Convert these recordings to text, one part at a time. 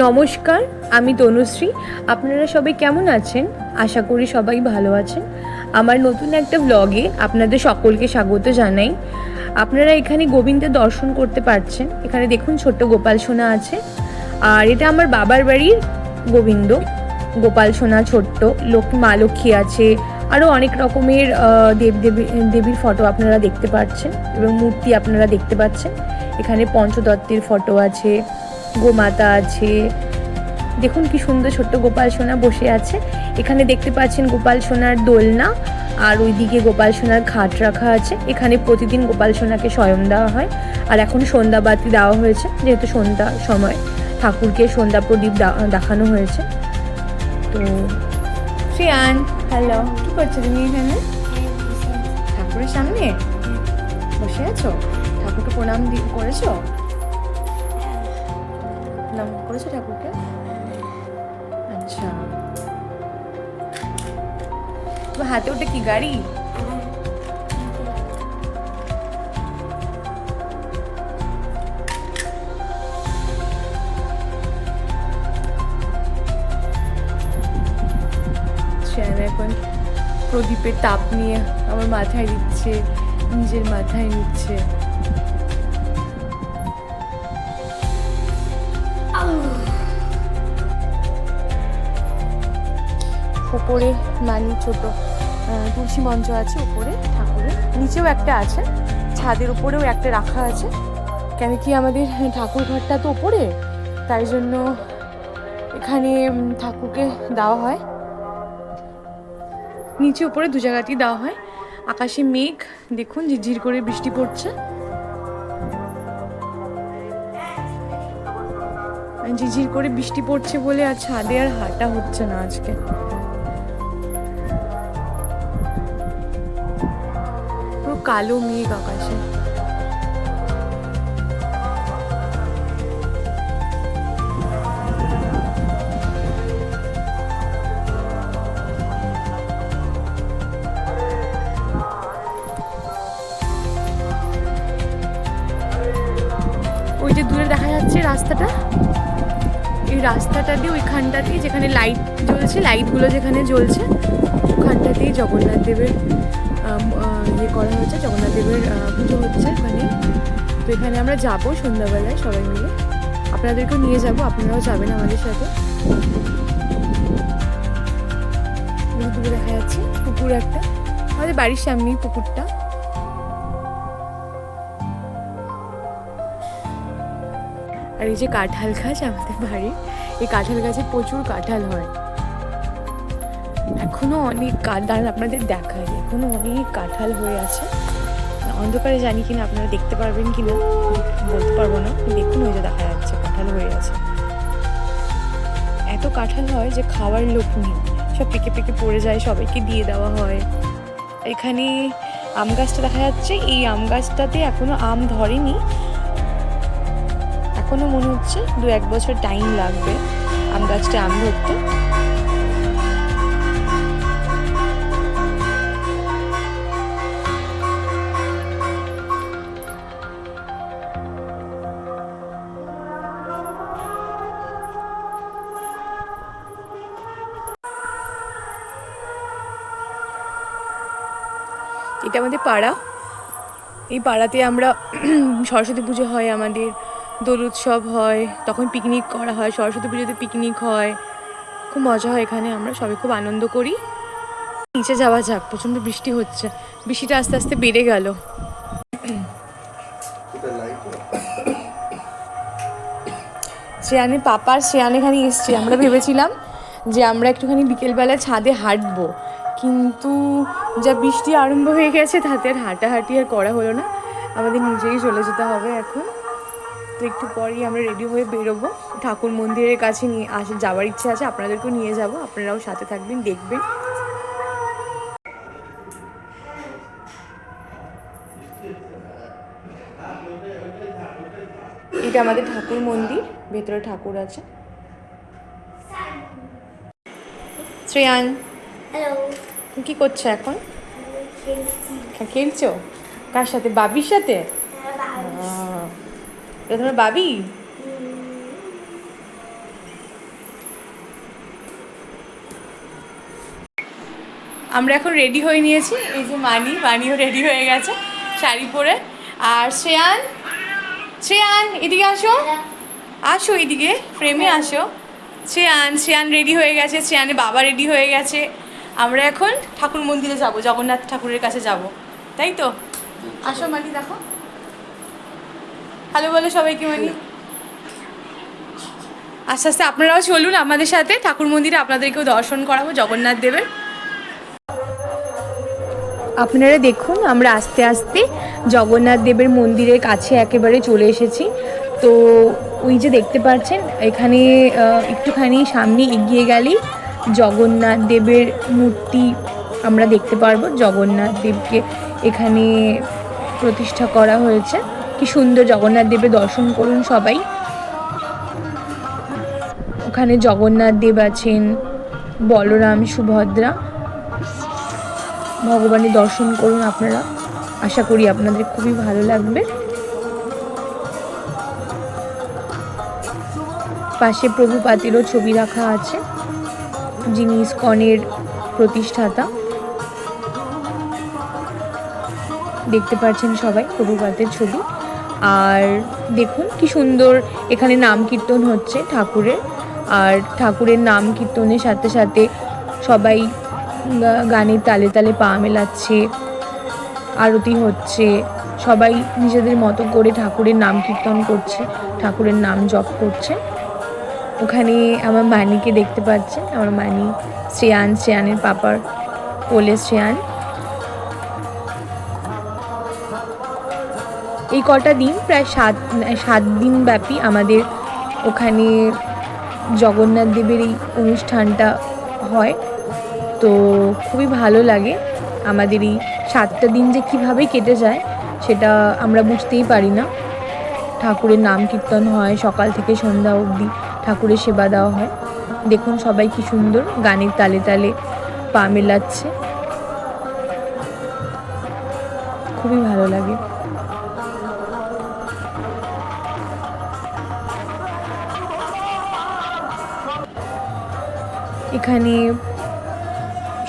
নমস্কার, আমি তনুশ্রী। আপনারা সবাই কেমন আছেন? আশা করি সবাই ভালো আছেন। আমার নতুন একটা ব্লগে আপনাদের সকলকে স্বাগত জানাই। আপনারা এখানে গোবিন্দের দর্শন করতে পারছেন। এখানে দেখুন ছোট্ট গোপাল সোনা আছে, আর এটা আমার বাবার বাড়ির গোবিন্দ। গোপাল সোনা ছোট্ট, মা লক্ষ্মী আছে, আরও অনেক রকমের দেবীর ফটো আপনারা দেখতে পাচ্ছেন এবং মূর্তি আপনারা দেখতে পাচ্ছেন। এখানে পঞ্চদত্তের ফটো আছে, গোমাতা আছে। দেখুন কি সুন্দর ছোট্ট গোপাল সোনা বসে আছে। এখানে দেখতে পাচ্ছেন গোপাল সোনার দোলনা, আর ওইদিকে গোপাল সোনার খাট রাখা আছে। এখানে প্রতিদিন গোপাল সোনাকে শয়ন দেওয়া হয়, আর এখন সন্ধ্যাবাতি দেওয়া হয়েছে, যেহেতু সন্ধ্যার সময় ঠাকুরকে সন্ধ্যা প্রদীপ দেখানো হয়েছে। তো শ্রেয়ান, হ্যালো, কি করছো তুমি এখানে? ঠাকুরের সামনে বসে আছো? ঠাকুরকে প্রণাম করেছো? প্রণাম করেছো ঠাকুরকে? আচ্ছা, তোমার হাতে ওটা কি গাড়ি? এখন প্রদীপের তাপ নিয়ে আমার মাথায় দিচ্ছে, নিজের মাথায় নিচ্ছে। উপরে মানে ছোট তুলসী মঞ্চ আছে উপরে ঠাকুরের, নিচেও একটা আছে, ছাদের উপরেও একটা রাখা আছে। কেন কি আমাদের ঠাকুর ঘরটা তো উপরে, তাই জন্য এখানে ঠাকুরকে দেওয়া হয়। নিচে উপরে দু জায়গাতেই দেওয়া হয়। আকাশে মেঘ দেখুন, ঝিরঝির করে বৃষ্টি পড়ছে। ঝিরঝির করে বৃষ্টি পড়ছে বলে আর ছাদে আর হাঁটা হচ্ছে না আজকে। পুরো কালো মেঘ আকাশে। ওই যে দূরে দেখা যাচ্ছে রাস্তাটা, এই রাস্তাটা দিয়ে ওইখানটাতেই যেখানে লাইট জ্বলছে, লাইটগুলো যেখানে জ্বলছে ওখানটাতেই জগন্নাথ দেবের ইয়ে করা হয়েছে, জগন্নাথ দেবের পুজো হচ্ছে এখানে। তো এখানে আমরা যাবো সন্ধ্যাবেলায় সবাই মিলে, আপনাদেরকেও নিয়ে যাব, আপনারাও যাবেন আমাদের সাথে। দূরে দেখা যাচ্ছে পুকুর একটা, আমাদের বাড়ির সামনেই পুকুরটা। আর এই যে কাঁঠাল গাছ আমাদের বাড়ির, এই কাঁঠাল গাছে প্রচুর কাঁঠাল হয়। এখনো অনেক কাঁঠাল আপনাদের দেখায়, এখনো অনেক কাঁঠাল হয়ে আছে। অন্ধকারে জানি কিনা আপনারা দেখতে পারবেন কিনা বলতে পারবো না। দেখুন ওই যে দেখা যাচ্ছে কাঁঠাল হয়ে আছে। এত কাঁঠাল হয় যে খাওয়ার লোক নেই, সব পেকে পেকে পড়ে যায়, সবাইকে দিয়ে দেওয়া হয়। এখানে আম গাছটা দেখা যাচ্ছে, এই আম গাছটাতে এখনো আম ধরেনি, এখনো মনে হচ্ছে 2-1 বছর টাইম লাগবে আম গাছটা আম ধরতে। এটা আমাদের পাড়া, এই পাড়াতে আমরা সরস্বতী পুজো হয়, আমাদের দোল উৎসব হয়, তখন পিকনিক করা হয়, সরস্বতী পুজোতে পিকনিক হয়, খুব মজা হয় এখানে, আমরা সবাই খুব আনন্দ করি। নিচে যাওয়া যাক, প্রচণ্ড বৃষ্টি হচ্ছে, বৃষ্টিটা আস্তে আস্তে বেড়ে গেল। শ্রেয়ানের পাপার শ্রেয়ান এখানে এসছে, আমরা ভেবেছিলাম যে আমরা একটুখানি বিকেলবেলা ছাদে হাঁটবো, কিন্তু যা বৃষ্টি আরম্ভ হয়ে গেছে তাতে আর হাঁটাহাঁটি আর করা হলো না, আমাদের নিজেই চলে যেতে হবে এখন। তো একটু পরেই আমরা রেডি হয়ে বেরোবো, ঠাকুর মন্দিরের কাছে যাওয়ার ইচ্ছে আছে, আপনাদেরকেও নিয়ে যাব, আপনারাও সাথে থাকবেন, দেখবেন। এটা আমাদের ঠাকুর মন্দির, ভেতরে ঠাকুর আছে। শ্রেয়ান, হ্যালো, তুমি কি করছো এখন? খেলছো? কার সাথে? বাবির সাথে? এটা তোমার বাবি? আমরা এখন রেডি হয়ে নিয়েছি, এই যে মানিও রেডি হয়ে গেছে শাড়ি পরে। আর শ্রেয়ান এদিকে আসো, আসো এদিকে ফ্রেমে আসো। শ্রেয়ান রেডি হয়ে গেছে, শ্রেয়ানের বাবা রেডি হয়ে গেছে। আমরা এখন ঠাকুর মন্দিরে যাব, জগন্নাথ ঠাকুরের কাছে যাব, তাই তো? আসো মানি, দেখো, হ্যালো বলো সবাইকে মানি। আস্তে আস্তে আপনারাও চলুন আমাদের সাথে ঠাকুর মন্দিরে, আপনাদেরকেও দর্শন করাবো জগন্নাথ দেবের। আপনারা দেখুন আমরা আস্তে আস্তে জগন্নাথ দেবের মন্দিরের কাছে একেবারে চলে এসেছি। তো ওই যে দেখতে পাচ্ছেন এখানে একটুখানি সামনে এগিয়ে গেলেই জগন্নাথ দেবের মূর্তি আমরা দেখতে পারবো। জগন্নাথ দেবকে এখানে প্রতিষ্ঠা করা হয়েছে। কি সুন্দর, জগন্নাথ দেবের দর্শন করুন সবাই। ওখানে জগন্নাথ দেব আছেন, বলরাম, সুভদ্রা, ভগবানের দর্শন করুন আপনারা। আশা করি আপনাদের খুবই ভালো লাগবে। পাশে প্রভুপাদেরও ছবি রাখা আছে, যিনি ইসকনের প্রতিষ্ঠাতা। দেখতে পাচ্ছেন সবাই প্রভুপাদের ছবি। আর দেখুন কি সুন্দর এখানে নাম কীর্তন হচ্ছে ঠাকুরের। আর ঠাকুরের নাম কীর্তনের সাথে সাথে সবাই গানের তালে তালে পা মেলাচ্ছে, আরতি হচ্ছে, সবাই নিজেদের মতো করে ঠাকুরের নাম কীর্তন করছে, ঠাকুরের নাম জপ করছে। ওখানে আমার মানিকে দেখতে পাচ্ছেন, আমার মানি শ্রেয়ানের পাপার কোলে শ্রেয়ান। এই কটা দিন প্রায় সাত দিন ব্যাপী আমাদের ওখানে জগন্নাথ দেবের এই অনুষ্ঠানটা হয়। তো খুবই ভালো লাগে। আমাদের এই 7টা দিন যে কীভাবে কেটে যায় সেটা আমরা বুঝতেই পারি না। ঠাকুরের নাম কীর্তন হয় সকাল থেকে সন্ধ্যা অবধি, ঠাকুরের সেবা দেওয়া হয়। দেখুন সবাই কি সুন্দর গানের তালে তালে পা মেলাচ্ছে, খুবই ভালো লাগে। এখানে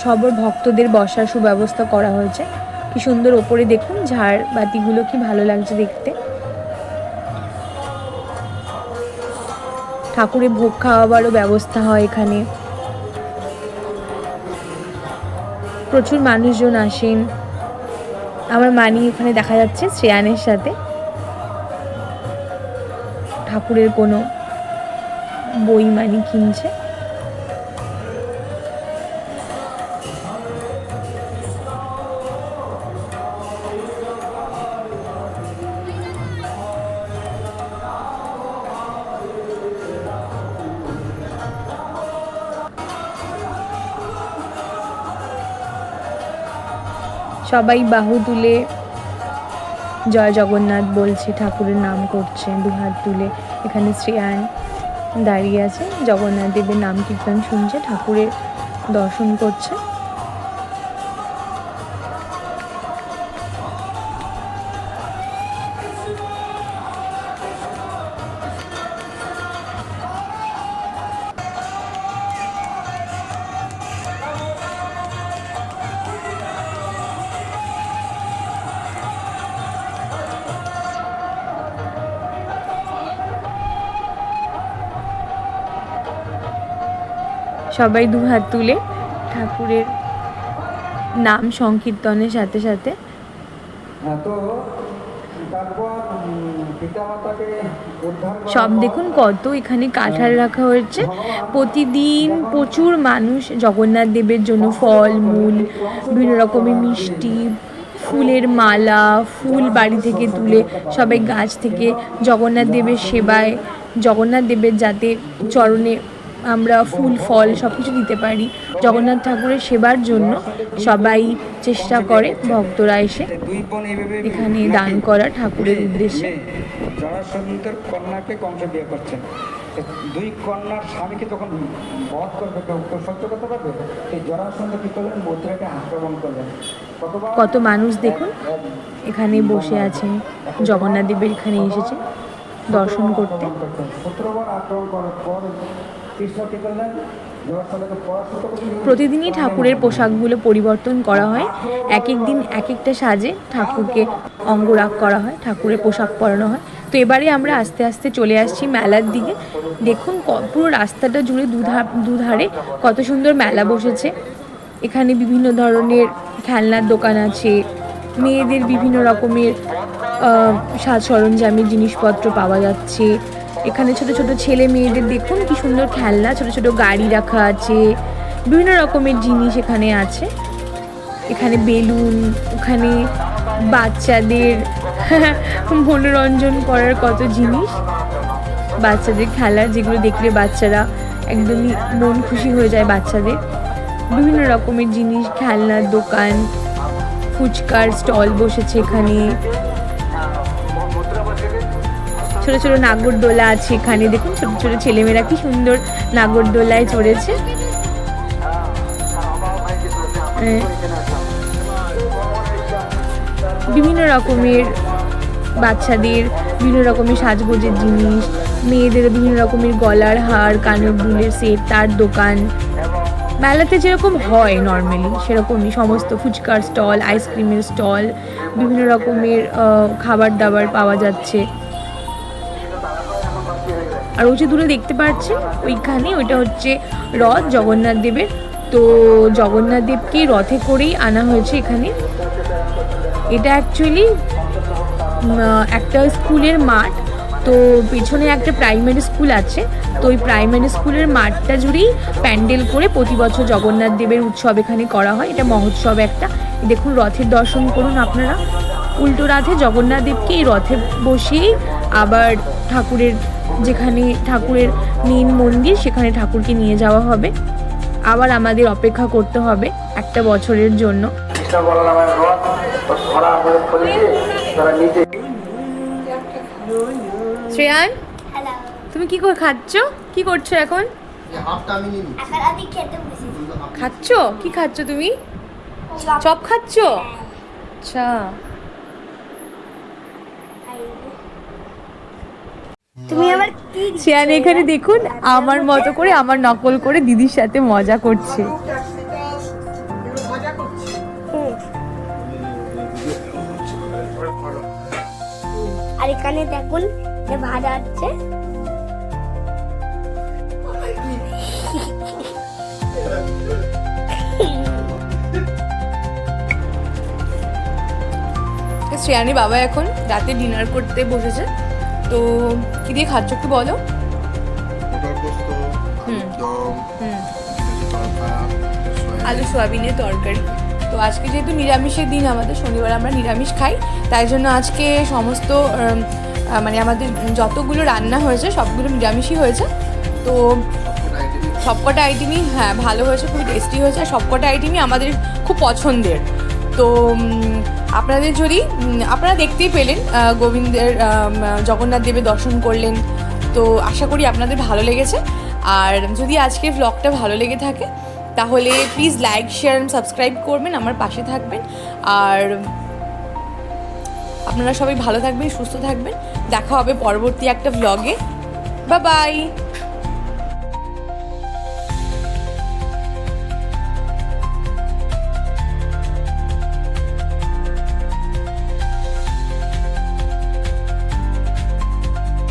সব ভক্তদের বসার সুব্যবস্থা করা হয়েছে। কি সুন্দর, ওপরে দেখুন ঝাড়বাতিগুলো কি ভালো লাগছে দেখতে। ঠাকুরের ভোগ খাওয়াবারও ব্যবস্থা হয় এখানে। প্রচুর মানুষজন আসেন। আমার মানি ওখানে দেখা যাচ্ছে শ্রেয়ানের সাথে ঠাকুরের কোনো বই মানি কিনছে। সবাই বাহু তুলে জয় জগন্নাথ বলছে, ঠাকুরের নাম করছে দুহাত তুলে। এখানে শ্রেয়ান দাঁড়িয়ে আছে, জগন্নাথ দেবের নাম কীর্তন শুনছে, ঠাকুরের দর্শন করছে। সবাই দুহাত তুলে ঠাকুরের নাম সংকীর্তনের সাথে সাথে সব দেখুন কত এখানে কাঁঠাল রাখা হয়েছে। প্রতিদিন প্রচুর মানুষ জগন্নাথ দেবের জন্য ফল মূল, বিভিন্ন রকমের মিষ্টি, ফুলের মালা, ফুল বাড়ি থেকে তুলে সবাই গাছ থেকে জগন্নাথ দেবের সেবায়, জগন্নাথ দেবের যাতে চরণে আমরা ফুল ফল সব কিছু দিতে পারি, জগন্নাথ ঠাকুরের সেবার জন্য সবাই চেষ্টা করে ভক্তরা এসে এখানে দান করা ঠাকুরের উদ্দেশ্যে। জরাসন্ধের কন্যাকে কংস বিয়ে করছেন, দুই কন্যার স্বামীকে তখন বধ করবে, কেউ সহ্য করতে পারবে? এই জরাসন্ধ কি করলেন? মথুরাকে আক্রমণ করলেন। কত মানুষ দেখুন এখানে বসে আছেন, জগন্নাথ দেবের এখানে এসেছে দর্শন করতে। পুত্রবর আক্রমণ করার পর কৃষ্ণ কি করলেন? জরাসন্ধকে পরাস্ত করে প্রতিদিনই ঠাকুরের পোশাকগুলো পরিবর্তন করা হয়, এক এক দিন এক একটা সাজে ঠাকুরকে অঙ্গরাগ করা হয়, ঠাকুরের পোশাক পরানো হয়। তো এবারে আমরা আস্তে আস্তে চলে আসছি মেলার দিকে। দেখুন পুরো রাস্তাটা জুড়ে দুধারে কত সুন্দর মেলা বসেছে। এখানে বিভিন্ন ধরনের খেলনার দোকান আছে, মেয়েদের বিভিন্ন রকমের সাজ সরঞ্জামের জিনিসপত্র পাওয়া যাচ্ছে। এখানে ছোট ছোট ছেলে মেয়েদের দেখুন কি সুন্দর খেলনা, ছোট ছোট গাড়ি রাখা আছে, বিভিন্ন রকমের জিনিস এখানে আছে। এখানে বেলুন, ওখানে বাচ্চাদের মনোরঞ্জন করার কত জিনিস, বাচ্চাদের খেলার, যেগুলো দেখলে বাচ্চারা একদমই মন খুশি হয়ে যায় বাচ্চাদের। বিভিন্ন রকমের জিনিস, খেলনার দোকান, ফুচকার স্টল বসেছে এখানে, ছোট ছোট নাগরদোলা আছে এখানে। দেখুন ছোট ছোট ছেলেমেয়েরা কি সুন্দর নাগরদোলায় চড়েছে। বিভিন্ন রকমের বাচ্চাদের বিভিন্ন রকমের সাজগোজের জিনিস, মেয়েদের বিভিন্ন রকমের গলার হার, কানের দুলের সেট, তার দোকান। মেলাতে যেরকম হয় নর্মালি সেরকমই সমস্ত ফুচকার স্টল, আইসক্রিমের স্টল, বিভিন্ন রকমের খাবার দাবার পাওয়া যাচ্ছে। আর ওই যে দূরে দেখতে পাচ্ছেন ওইখানে, ওইটা হচ্ছে রথ জগন্নাথ দেবের। তো জগন্নাথ দেবকে রথে করেই আনা হয়েছে এখানে। এটা অ্যাকচুয়ালি একটা স্কুলের মাঠ। তো পেছনে একটা প্রাইমারি স্কুল আছে, তো ওই প্রাইমারি স্কুলের মাঠটা জুড়েই প্যান্ডেল করে প্রতি বছর জগন্নাথ দেবের উৎসব এখানে করা হয়। এটা মহোৎসব একটা। দেখুন রথের দর্শন করুন আপনারা, উল্টো রথে জগন্নাথ দেবকে এই রথে বসিয়েই আবার ঠাকুরের, যেখানে ঠাকুরের মেন মন্দির সেখানে ঠাকুরকে নিয়ে যাওয়া হবে। আবার আমাদের অপেক্ষা করতে হবে একটা বছরের জন্য। শ্রেয়ান, তুমি কি খাচ্ছ? কি করছো এখন? খাচ্ছ? কি খাচ্ছ তুমি? চপ খাচ্ছ? আচ্ছা। তুমি আবার কি শ্রেয়ান এখানে দেখুন আমার মতো করে, আমার নকল করে দিদির সাথে মজা করছে। আর এখানে দেখুন যে ভাজা আছে। শ্রেয়ানি বাবা এখন রাতে ডিনার করতে বসেছে। তো কি দিয়ে খাচ্ছ একটু বলো? আলু সোয়াবিনের তরকারি। তো আজকে যেহেতু নিরামিষের দিন, আমাদের শনিবার আমরা নিরামিষ খাই, তাই জন্য আজকে সমস্ত মানে আমাদের যতগুলো রান্না হয়েছে সবগুলো নিরামিষই হয়েছে। তো সবকটা আইটেমই হ্যাঁ ভালো হয়েছে, খুবই টেস্টি হয়েছে, আর সবকটা আইটেমই আমাদের খুব পছন্দের। তো আপনাদের যদি আপনারা দেখতেই পেলেন গোবিন্দের জগন্নাথ দেবের দর্শন করলেন, তো আশা করি আপনাদের ভালো লেগেছে। আর যদি আজকের ব্লগটা ভালো লেগে থাকে তাহলে please like, share and subscribe করবেন, আমার পাশে থাকবেন। আর আপনারা সবাই ভালো থাকবেন, সুস্থ থাকবেন। দেখা হবে পরবর্তী একটা ব্লগে। Bye bye.